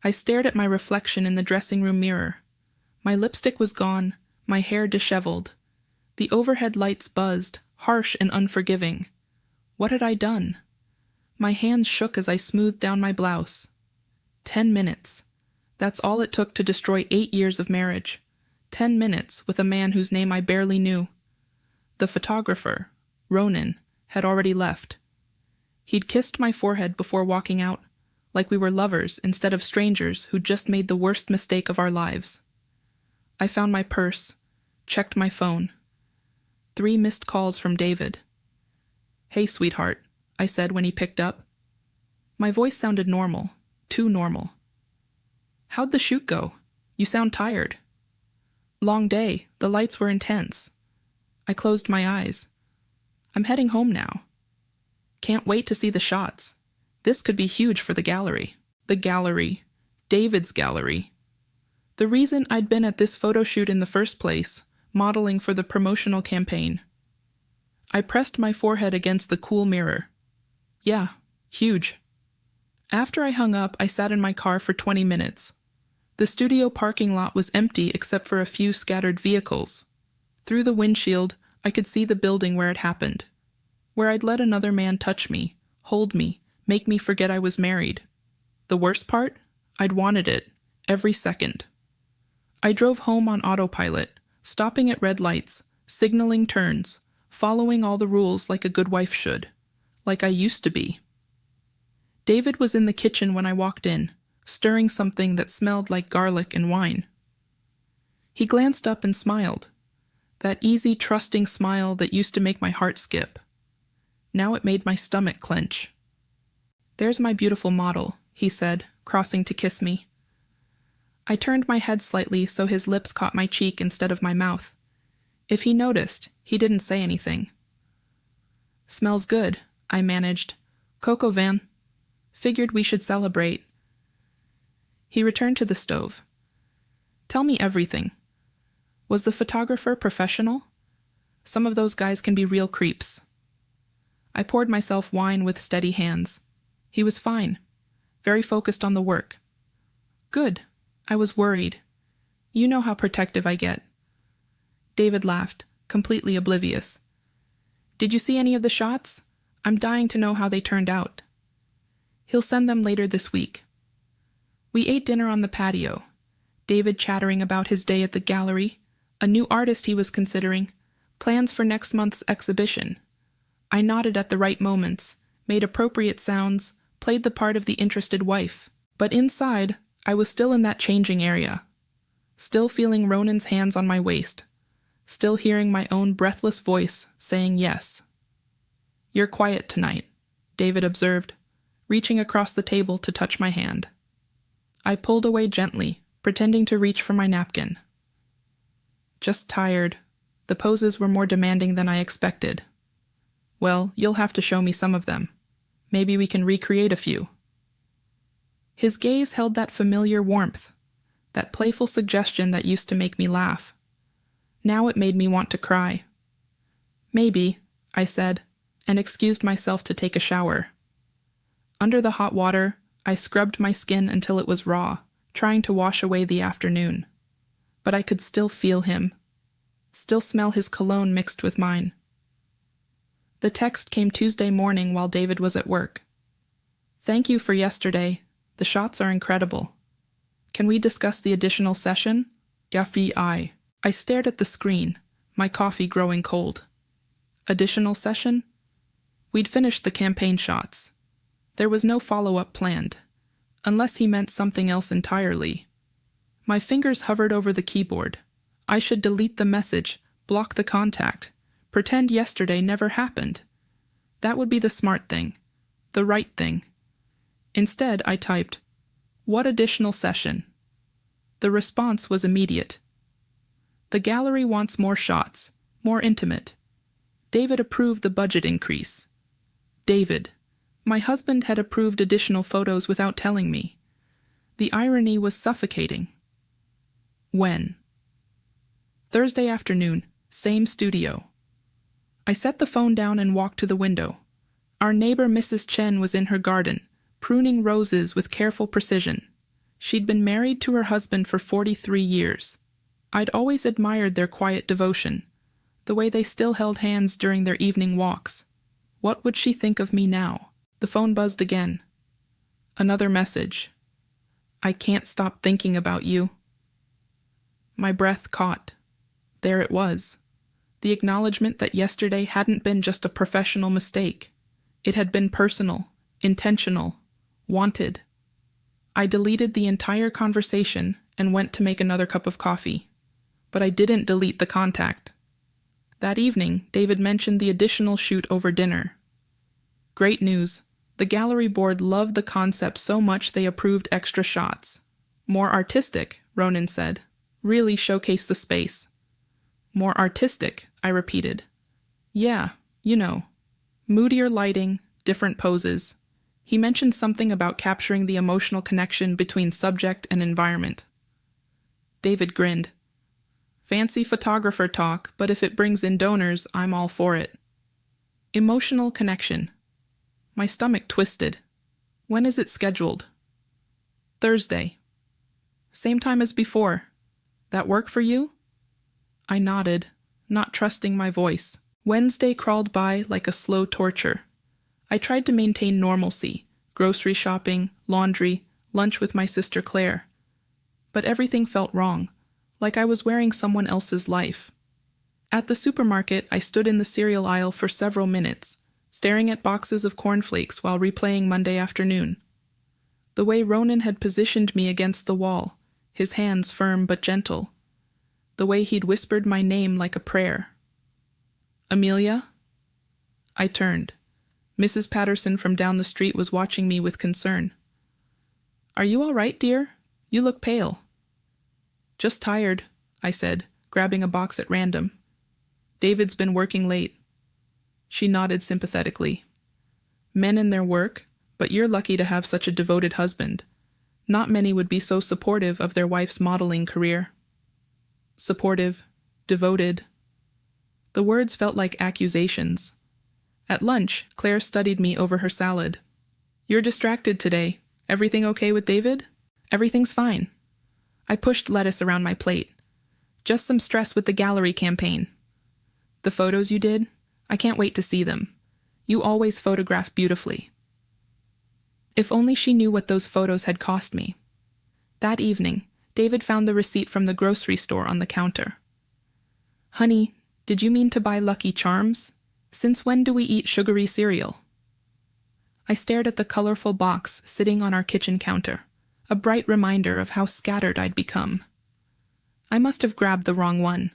I stared at my reflection in the dressing room mirror. My lipstick was gone, my hair disheveled. The overhead lights buzzed, harsh and unforgiving. What had I done? My hands shook as I smoothed down my blouse. 10 minutes. That's all it took to destroy 8 years of marriage. 10 minutes with a man whose name I barely knew. The photographer, Ronan, had already left. He'd kissed my forehead before walking out, like we were lovers instead of strangers who'd just made the worst mistake of our lives. I found my purse, checked my phone. 3 missed calls from David. "Hey, sweetheart," I said when he picked up. My voice sounded normal, too normal. "How'd the shoot go? You sound tired." "Long day, the lights were intense." I closed my eyes. "I'm heading home now." "Can't wait to see the shots. This could be huge for the gallery." The gallery. David's gallery. The reason I'd been at this photo shoot in the first place, modeling for the promotional campaign. I pressed my forehead against the cool mirror. Yeah, huge. After I hung up, I sat in my car for 20 minutes. The studio parking lot was empty except for a few scattered vehicles. Through the windshield, I could see the building where it happened, where I'd let another man touch me, hold me, make me forget I was married. The worst part? I'd wanted it, every second. I drove home on autopilot, stopping at red lights, signaling turns, following all the rules like a good wife should, like I used to be. David was in the kitchen when I walked in, stirring something that smelled like garlic and wine. He glanced up and smiled. That easy, trusting smile that used to make my heart skip. Now it made my stomach clench. "There's my beautiful model," he said, crossing to kiss me. I turned my head slightly so his lips caught my cheek instead of my mouth. If he noticed, he didn't say anything. "Smells good," I managed. "Coco Van. Figured we should celebrate." He returned to the stove. "Tell me everything. Was the photographer professional? Some of those guys can be real creeps." I poured myself wine with steady hands. He was fine. Very focused on the work. "Good." I was worried. You know how protective I get. David laughed, completely oblivious. "Did you see any of the shots? I'm dying to know how they turned out." "He'll send them later this week." We ate dinner on the patio. David chattering about his day at the gallery, a new artist he was considering, plans for next month's exhibition. I nodded at the right moments, made appropriate sounds, played the part of the interested wife. But inside, I was still in that changing area. Still feeling Ronan's hands on my waist. Still hearing my own breathless voice saying yes. "You're quiet tonight," David observed, reaching across the table to touch my hand. I pulled away gently, pretending to reach for my napkin. "Just tired. The poses were more demanding than I expected." "Well, you'll have to show me some of them. Maybe we can recreate a few." His gaze held that familiar warmth, that playful suggestion that used to make me laugh. Now it made me want to cry. "Maybe," I said, and excused myself to take a shower. Under the hot water, I scrubbed my skin until it was raw, trying to wash away the afternoon. But I could still feel him, still smell his cologne mixed with mine. The text came Tuesday morning while David was at work. "Thank you for yesterday. The shots are incredible. Can we discuss the additional session? FBI." I stared at the screen, my coffee growing cold. Additional session? We'd finished the campaign shots. There was no follow-up planned, unless he meant something else entirely. My fingers hovered over the keyboard. I should delete the message, block the contact, pretend yesterday never happened. That would be the smart thing, the right thing. Instead, I typed, "What additional session?" The response was immediate. "The gallery wants more shots, more intimate." David approved the budget increase. David. My husband had approved additional photos without telling me. The irony was suffocating. When? Thursday afternoon, same studio. I set the phone down and walked to the window. Our neighbor Mrs. Chen was in her garden, pruning roses with careful precision. She'd been married to her husband for 43 years. I'd always admired their quiet devotion, the way they still held hands during their evening walks. What would she think of me now? The phone buzzed again. Another message. I can't stop thinking about you. My breath caught. There it was. The acknowledgement that yesterday hadn't been just a professional mistake. It had been personal, intentional, wanted. I deleted the entire conversation and went to make another cup of coffee. But I didn't delete the contact. That evening, David mentioned the additional shoot over dinner. Great news. The gallery board loved the concept so much they approved extra shots. More artistic, Ronan said. Really showcase the space. More artistic, I repeated. Yeah, you know. Moodier lighting, different poses. He mentioned something about capturing the emotional connection between subject and environment. David grinned. Fancy photographer talk, but if it brings in donors, I'm all for it. Emotional connection. My stomach twisted. When is it scheduled? Thursday. Same time as before. That work for you? I nodded, not trusting my voice. Wednesday crawled by like a slow torture. I tried to maintain normalcy, grocery shopping, laundry, lunch with my sister Claire. But everything felt wrong, like I was wearing someone else's life. At the supermarket, I stood in the cereal aisle for several minutes, staring at boxes of cornflakes while replaying Monday afternoon. The way Ronan had positioned me against the wall, his hands firm but gentle. The way he'd whispered my name like a prayer. Amelia? I turned. Mrs. Patterson from down the street was watching me with concern. Are you all right, dear? You look pale. Just tired, I said, grabbing a box at random. David's been working late. She nodded sympathetically. Men and their work, but you're lucky to have such a devoted husband. Not many would be so supportive of their wife's modeling career. Supportive, devoted. The words felt like accusations. At lunch, Claire studied me over her salad. You're distracted today. Everything okay with David? Everything's fine. I pushed lettuce around my plate. Just some stress with the gallery campaign. The photos you did? I can't wait to see them. You always photograph beautifully. If only she knew what those photos had cost me. That evening, David found the receipt from the grocery store on the counter. Honey, did you mean to buy Lucky Charms? Since when do we eat sugary cereal? I stared at the colorful box sitting on our kitchen counter, a bright reminder of how scattered I'd become. I must have grabbed the wrong one.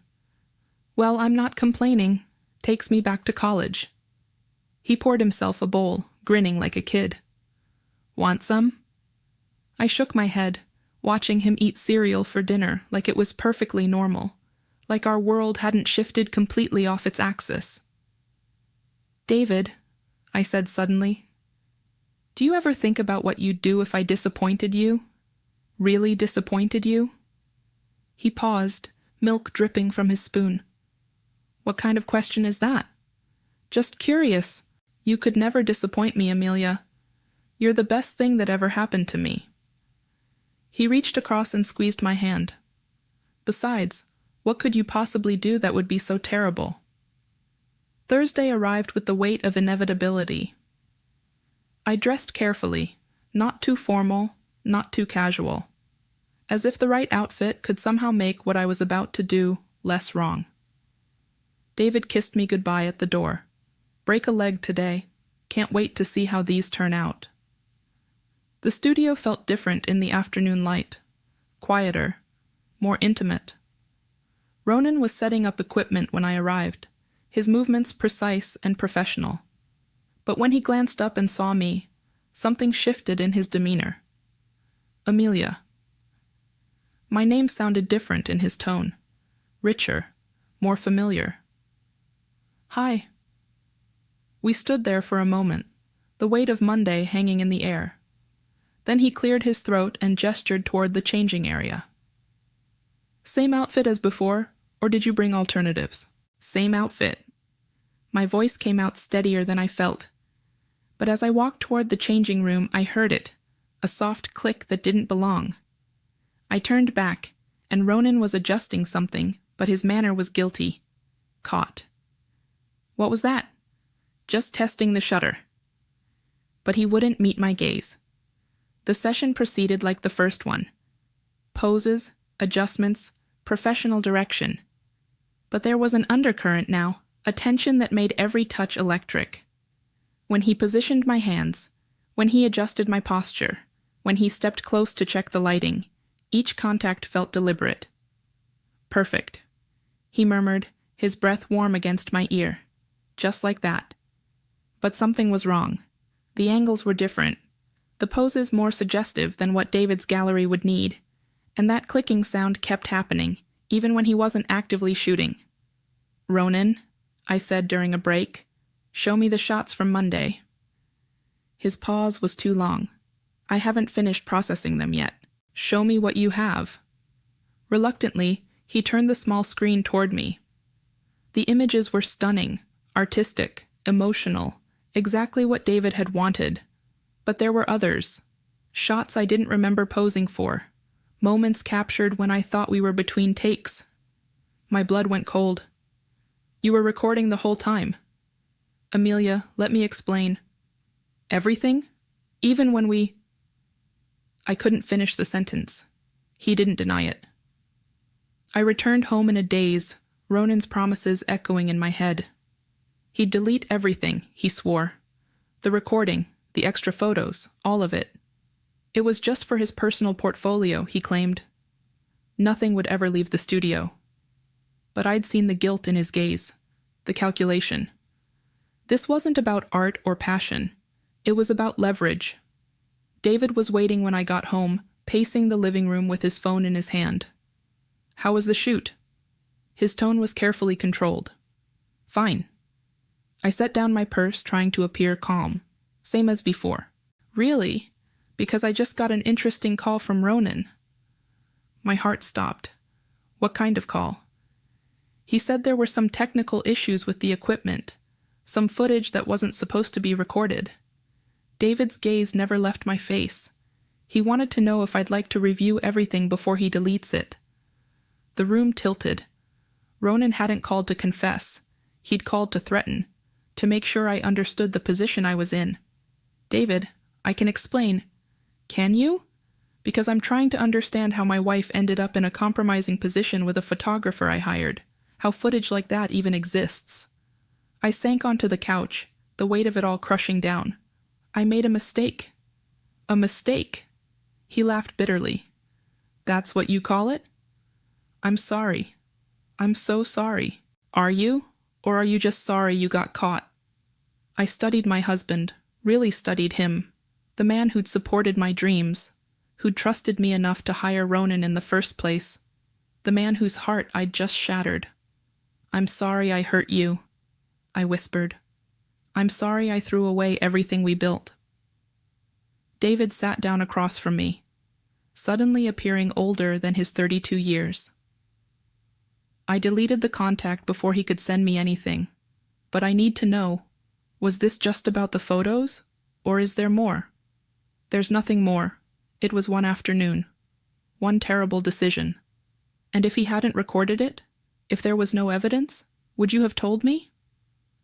Well, I'm not complaining. Takes me back to college. He poured himself a bowl, grinning like a kid. Want some? I shook my head, watching him eat cereal for dinner like it was perfectly normal, like our world hadn't shifted completely off its axis. David, I said suddenly, do you ever think about what you'd do if I disappointed you? Really disappointed you? He paused, milk dripping from his spoon. What kind of question is that? Just curious. You could never disappoint me, Amelia. You're the best thing that ever happened to me. He reached across and squeezed my hand. Besides, what could you possibly do that would be so terrible? Thursday arrived with the weight of inevitability. I dressed carefully, not too formal, not too casual, as if the right outfit could somehow make what I was about to do less wrong. David kissed me goodbye at the door. Break a leg today. Can't wait to see how these turn out. The studio felt different in the afternoon light, quieter, more intimate. Ronan was setting up equipment when I arrived, his movements precise and professional. But when he glanced up and saw me, something shifted in his demeanor. Amelia. My name sounded different in his tone, richer, more familiar. Hi. We stood there for a moment, the weight of Monday hanging in the air. Then he cleared his throat and gestured toward the changing area. Same outfit as before, or did you bring alternatives? Same outfit. My voice came out steadier than I felt. But as I walked toward the changing room, I heard it, a soft click that didn't belong. I turned back, and Ronan was adjusting something, but his manner was guilty. Caught. What was that? Just testing the shutter. But he wouldn't meet my gaze. The session proceeded like the first one. Poses, adjustments, professional direction. But there was an undercurrent now, a tension that made every touch electric. When he positioned my hands, when he adjusted my posture, when he stepped close to check the lighting, each contact felt deliberate. Perfect, he murmured, his breath warm against my ear. Just like that. But something was wrong. The angles were different. The poses more suggestive than what David's gallery would need. And that clicking sound kept happening, even when he wasn't actively shooting. Ronan, I said during a break, show me the shots from Monday. His pause was too long. I haven't finished processing them yet. Show me what you have. Reluctantly, he turned the small screen toward me. The images were stunning, artistic, emotional, exactly what David had wanted. But there were others. Shots I didn't remember posing for. Moments captured when I thought we were between takes. My blood went cold. You were recording the whole time. Amelia, let me explain. Everything? Even when we... I couldn't finish the sentence. He didn't deny it. I returned home in a daze, Ronan's promises echoing in my head. He'd delete everything, he swore. The recording, the extra photos, all of it. It was just for his personal portfolio, he claimed. Nothing would ever leave the studio. But I'd seen the guilt in his gaze, the calculation. This wasn't about art or passion. It was about leverage. David was waiting when I got home, pacing the living room with his phone in his hand. How was the shoot? His tone was carefully controlled. Fine. I set down my purse, trying to appear calm, same as before. Really? Because I just got an interesting call from Ronan. My heart stopped. What kind of call? He said there were some technical issues with the equipment, some footage that wasn't supposed to be recorded. David's gaze never left my face. He wanted to know if I'd like to review everything before he deletes it. The room tilted. Ronan hadn't called to confess. He'd called to threaten, to make sure I understood the position I was in. David, I can explain. Can you? Because I'm trying to understand how my wife ended up in a compromising position with a photographer I hired, how footage like that even exists. I sank onto the couch, the weight of it all crushing down. I made a mistake. A mistake? He laughed bitterly. That's what you call it? I'm sorry. I'm so sorry. Are you? Or are you just sorry you got caught? I studied my husband, really studied him, the man who'd supported my dreams, who'd trusted me enough to hire Ronan in the first place, the man whose heart I'd just shattered. I'm sorry I hurt you, I whispered. I'm sorry I threw away everything we built. David sat down across from me, suddenly appearing older than his 32 years. I deleted the contact before he could send me anything, but I need to know, was this just about the photos, or is there more? There's nothing more. It was one afternoon. One terrible decision. And if he hadn't recorded it, if there was no evidence, would you have told me?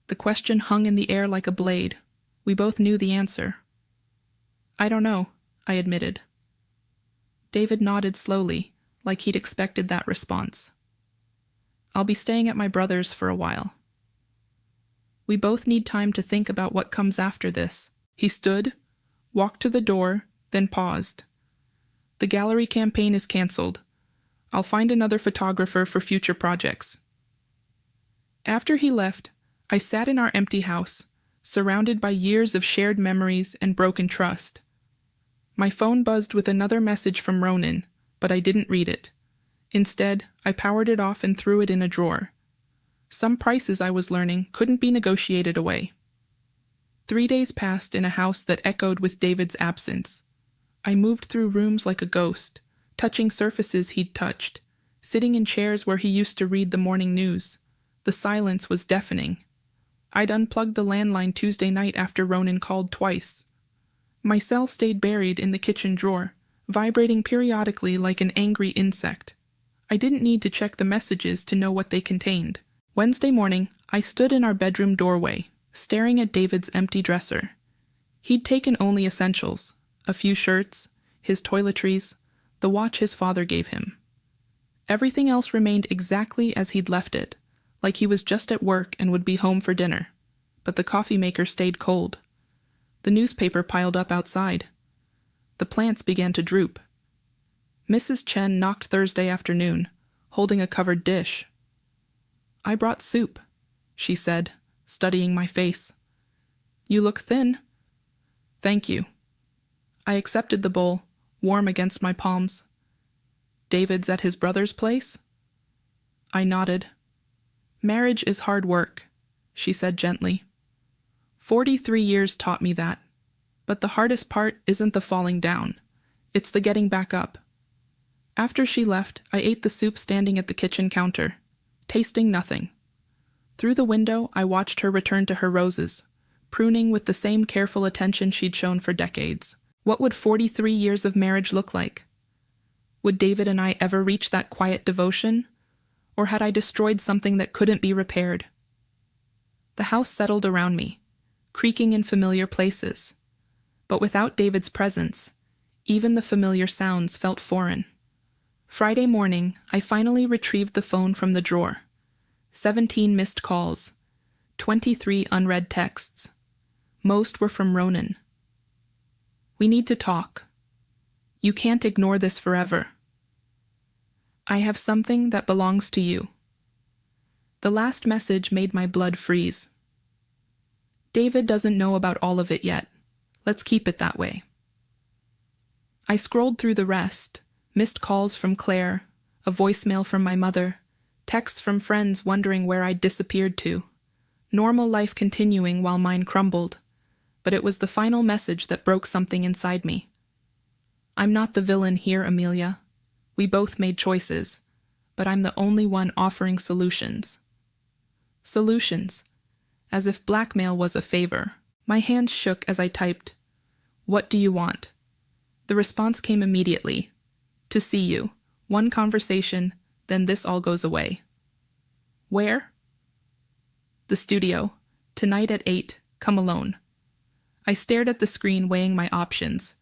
The question hung in the air like a blade. We both knew the answer. I don't know, I admitted. David nodded slowly, like he'd expected that response. I'll be staying at my brother's for a while. We both need time to think about what comes after this. He stood, walked to the door, then paused. The gallery campaign is canceled. I'll find another photographer for future projects. After he left, I sat in our empty house, surrounded by years of shared memories and broken trust. My phone buzzed with another message from Ronan, but I didn't read it. Instead, I powered it off and threw it in a drawer. Some prices I was learning couldn't be negotiated away. 3 days passed in a house that echoed with David's absence. I moved through rooms like a ghost, touching surfaces he'd touched, sitting in chairs where he used to read the morning news. The silence was deafening. I'd unplugged the landline Tuesday night after Ronan called twice. My cell stayed buried in the kitchen drawer, vibrating periodically like an angry insect. I didn't need to check the messages to know what they contained. Wednesday morning, I stood in our bedroom doorway, staring at David's empty dresser. He'd taken only essentials, a few shirts, his toiletries, the watch his father gave him. Everything else remained exactly as he'd left it, like he was just at work and would be home for dinner. But the coffee maker stayed cold. The newspaper piled up outside. The plants began to droop. Mrs. Chen knocked Thursday afternoon, holding a covered dish. "I brought soup," she said, studying my face. "You look thin." "Thank you." I accepted the bowl, warm against my palms. "David's at his brother's place?" I nodded. "Marriage is hard work," she said gently. 43 years taught me that. But the hardest part isn't the falling down. It's the getting back up. After she left, I ate the soup standing at the kitchen counter, tasting nothing. Through the window, I watched her return to her roses, pruning with the same careful attention she'd shown for decades. What would 43 years of marriage look like? Would David and I ever reach that quiet devotion? Or had I destroyed something that couldn't be repaired? The house settled around me, creaking in familiar places. But without David's presence, even the familiar sounds felt foreign. Friday morning, I finally retrieved the phone from the drawer. 17 missed calls, 23 unread texts. Most were from Ronan. "We need to talk. You can't ignore this forever. I have something that belongs to you." The last message made my blood freeze. "David doesn't know about all of it yet. Let's keep it that way." I scrolled through the rest, missed calls from Claire, a voicemail from my mother, texts from friends wondering where I'd disappeared to. Normal life continuing while mine crumbled, but it was the final message that broke something inside me. "I'm not the villain here, Amelia. We both made choices, but I'm the only one offering solutions." Solutions. As if blackmail was a favor. My hands shook as I typed, "What do you want?" The response came immediately. "To see you. One conversation, then this all goes away." "Where?" "The studio. Tonight at 8. Come alone." I stared at the screen, weighing my options.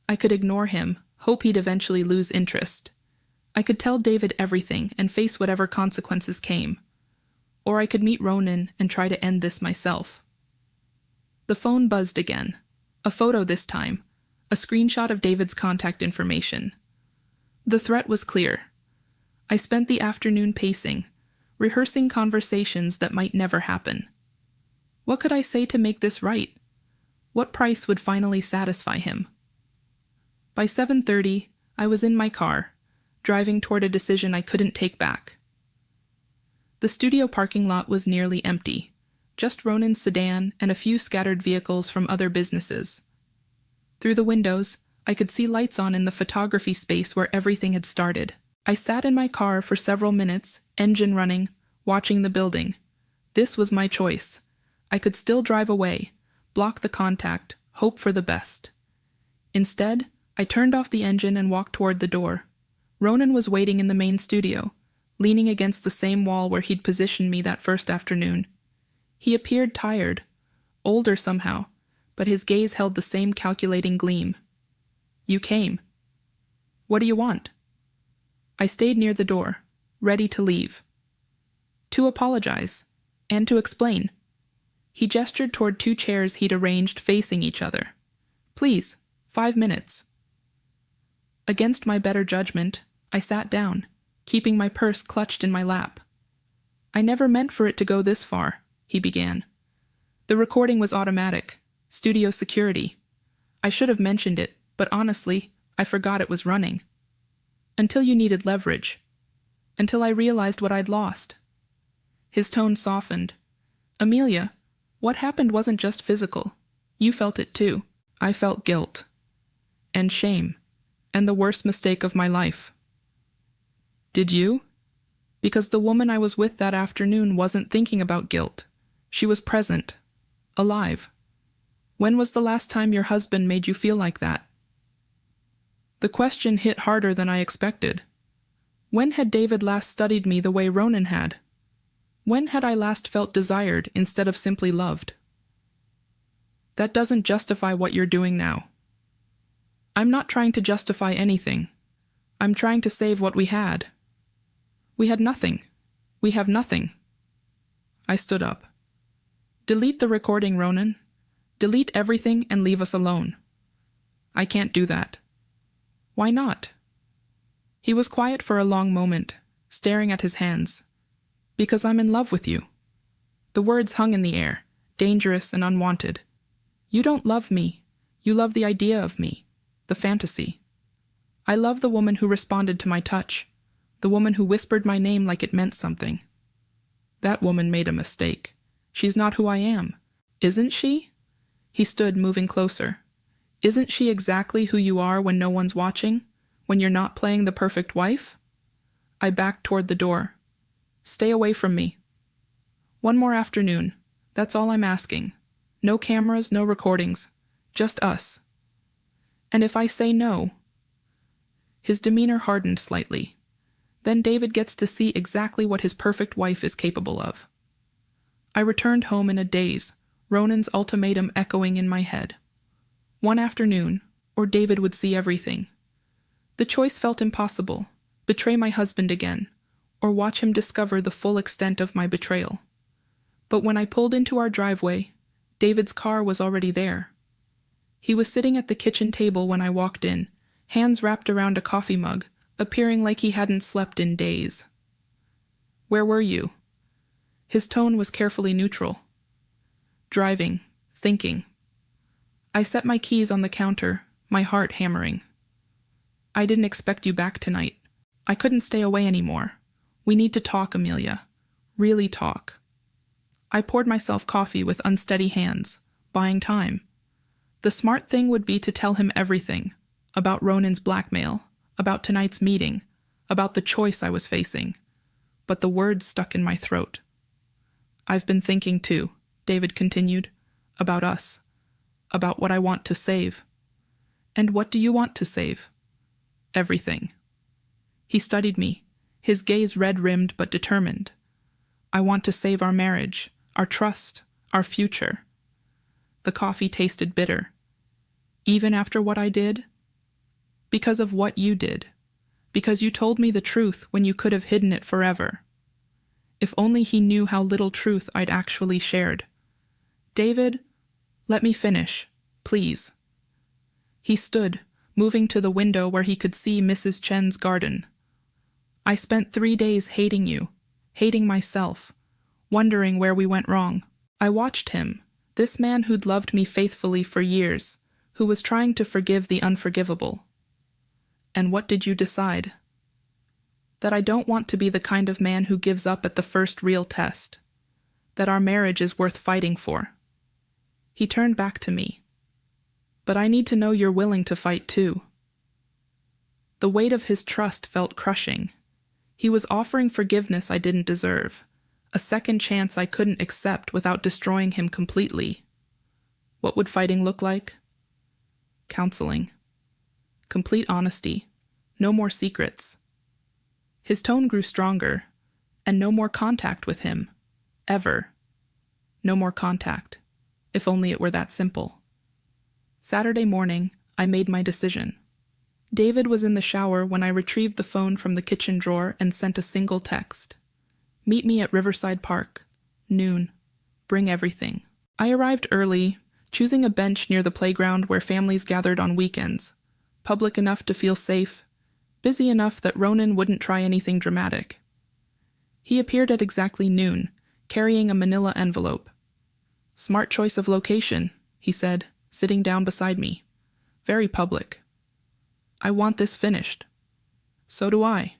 I could ignore him, hope he'd eventually lose interest. I could tell David everything and face whatever consequences came. Or I could meet Ronan and try to end this myself. The phone buzzed again. A photo this time. A screenshot of David's contact information. The threat was clear. I spent the afternoon pacing, rehearsing conversations that might never happen. What could I say to make this right? What price would finally satisfy him? By 7:30, I was in my car, driving toward a decision I couldn't take back. The studio parking lot was nearly empty, just Ronan's sedan and a few scattered vehicles from other businesses. Through the windows, I could see lights on in the photography space where everything had started. I sat in my car for several minutes, engine running, watching the building. This was my choice. I could still drive away, block the contact, hope for the best. Instead, I turned off the engine and walked toward the door. Ronan was waiting in the main studio, leaning against the same wall where he'd positioned me that first afternoon. He appeared tired, older somehow, but his gaze held the same calculating gleam. "You came. What do you want?" I stayed near the door, ready to leave. "To apologize, and to explain." He gestured toward 2 chairs he'd arranged facing each other. "Please, 5 minutes." Against my better judgment, I sat down, keeping my purse clutched in my lap. "I never meant for it to go this far," he began. "The recording was automatic, studio security. I should have mentioned it, but honestly, I forgot it was running. Until you needed leverage. Until I realized what I'd lost." His tone softened. "Amelia, what happened wasn't just physical. You felt it too. I felt guilt. And shame. And the worst mistake of my life." "Did you?" Because the woman I was with that afternoon wasn't thinking about guilt. She was present. Alive. When was the last time your husband made you feel like that? The question hit harder than I expected. When had David last studied me the way Ronan had? When had I last felt desired instead of simply loved? That doesn't justify what you're doing now. I'm not trying to justify anything. I'm trying to save what we had. We had nothing. We have nothing. I stood up. Delete the recording, Ronan. Delete everything and leave us alone. I can't do that. Why not? He was quiet for a long moment, staring at his hands. Because I'm in love with you. The words hung in the air, dangerous and unwanted. You don't love me. You love the idea of me, the fantasy. I love the woman who responded to my touch, the woman who whispered my name like it meant something. That woman made a mistake. She's not who I am. Isn't she? He stood, moving closer. Isn't she exactly who you are when no one's watching? When you're not playing the perfect wife? I backed toward the door. Stay away from me. One more afternoon. That's all I'm asking. No cameras, no recordings. Just us. And if I say no? His demeanor hardened slightly. Then David gets to see exactly what his perfect wife is capable of. I returned home in a daze, Ronan's ultimatum echoing in my head. One afternoon, or David would see everything. The choice felt impossible. Betray my husband again, or watch him discover the full extent of my betrayal. But when I pulled into our driveway, David's car was already there. He was sitting at the kitchen table when I walked in, hands wrapped around a coffee mug, appearing like he hadn't slept in days. Where were you? His tone was carefully neutral. Driving, thinking. I set my keys on the counter, my heart hammering. I didn't expect you back tonight. I couldn't stay away anymore. We need to talk, Amelia. Really talk. I poured myself coffee with unsteady hands, buying time. The smart thing would be to tell him everything, about Ronan's blackmail, about tonight's meeting, about the choice I was facing. But the words stuck in my throat. I've been thinking too, David continued, about us, about what I want to save. And what do you want to save? Everything. He studied me, his gaze red-rimmed but determined. I want to save our marriage, our trust, our future. The coffee tasted bitter. Even after what I did? Because of what you did. Because you told me the truth when you could have hidden it forever. If only he knew how little truth I'd actually shared. David, let me finish, please. He stood, moving to the window where he could see Mrs. Chen's garden. I spent 3 days hating you, hating myself, wondering where we went wrong. I watched him, this man who'd loved me faithfully for years, who was trying to forgive the unforgivable. And what did you decide? That I don't want to be the kind of man who gives up at the first real test. That our marriage is worth fighting for. He turned back to me. But I need to know you're willing to fight too. The weight of his trust felt crushing. He was offering forgiveness I didn't deserve, a second chance I couldn't accept without destroying him completely. What would fighting look like? Counseling. Complete honesty. No more secrets. His tone grew stronger, and no more contact with him. Ever. No more contact. If only it were that simple. Saturday morning, I made my decision. David was in the shower when I retrieved the phone from the kitchen drawer and sent a single text. Meet me at Riverside Park. Noon. Bring everything. I arrived early, choosing a bench near the playground where families gathered on weekends. Public enough to feel safe, busy enough that Ronan wouldn't try anything dramatic. He appeared at exactly noon, carrying a manila envelope. Smart choice of location, he said, sitting down beside me. Very public. I want this finished. So do I.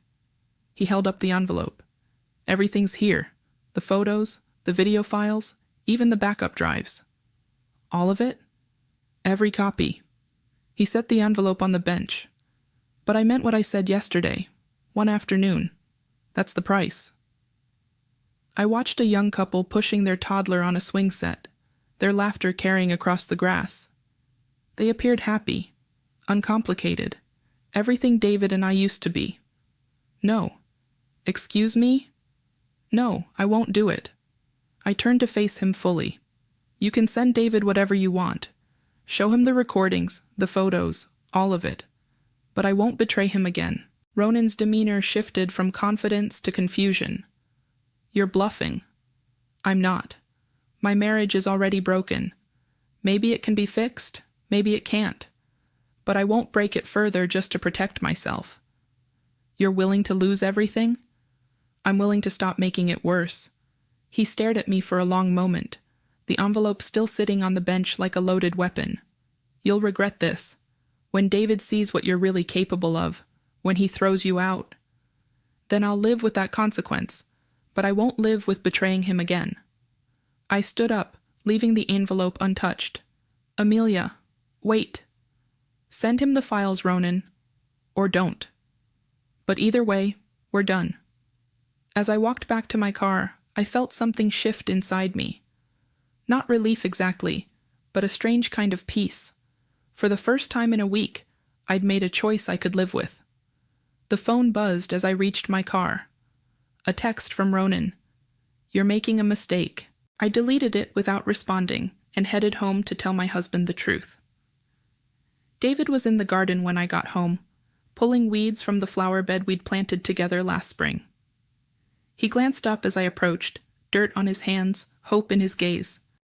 He held up the envelope. Everything's here. The photos, the video files, even the backup drives. All of it? Every copy. He set the envelope on the bench. But I meant what I said yesterday, one afternoon. That's the price. I watched a young couple pushing their toddler on a swing set, their laughter carrying across the grass. They appeared happy, uncomplicated. Everything David and I used to be. No. Excuse me? No, I won't do it. I turned to face him fully. You can send David whatever you want. Show him the recordings, the photos, all of it. But I won't betray him again. Ronan's demeanor shifted from confidence to confusion. You're bluffing. I'm not. My marriage is already broken. Maybe it can be fixed, maybe it can't. But I won't break it further just to protect myself. You're willing to lose everything? I'm willing to stop making it worse. He stared at me for a long moment, the envelope still sitting on the bench like a loaded weapon. You'll regret this. When David sees what you're really capable of, when he throws you out. Then I'll live with that consequence, but I won't live with betraying him again. I stood up, leaving the envelope untouched. Amelia, wait. Send him the files, Ronan. Or don't. But either way, we're done. As I walked back to my car, I felt something shift inside me. Not relief exactly, but a strange kind of peace. For the first time in a week, I'd made a choice I could live with. The phone buzzed as I reached my car. A text from Ronan. You're making a mistake. I deleted it without responding and headed home to tell my husband the truth. David was in the garden when I got home, pulling weeds from the flower bed we'd planted together last spring. He glanced up as I approached, dirt on his hands, hope in his gaze.